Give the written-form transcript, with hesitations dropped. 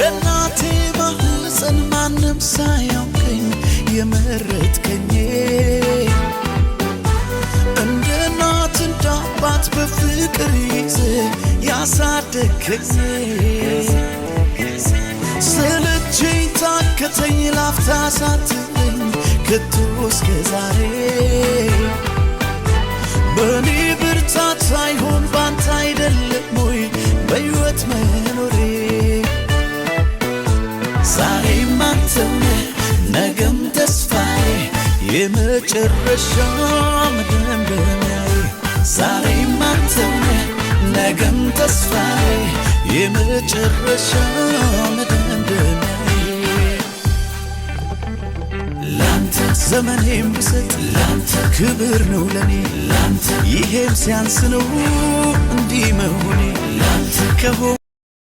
ከናቴ ማህፀን ማንም ሳያውቀኝ የመረጥከኝ እንደ እናት እንደ አባት በፍቅር ይዘህ ያሳደግከኝ ሰለቸኝ ታከተኝ ላፍታ ሳትለኝ ከቶ እስከ ዛሬ በኔ ብርታት ሳይሆን ባንተ አይደለም ወይ በሕይወት መኖሬ ዛሬም አንተው ነህ ነገም ተስፋዬ የመጨረሻ መደምደሚያዬ ዛሬም አንተው ነህ ነገም ተስፋዬ የመጨረሻ መደምደሚያዬ ላንተ ዘመኔም ብሰጥ ላንተ ክብር ነው ለኔ ላንተ ይሄም ሲያንስ ነው እንዲህ መሆኔ ላንተ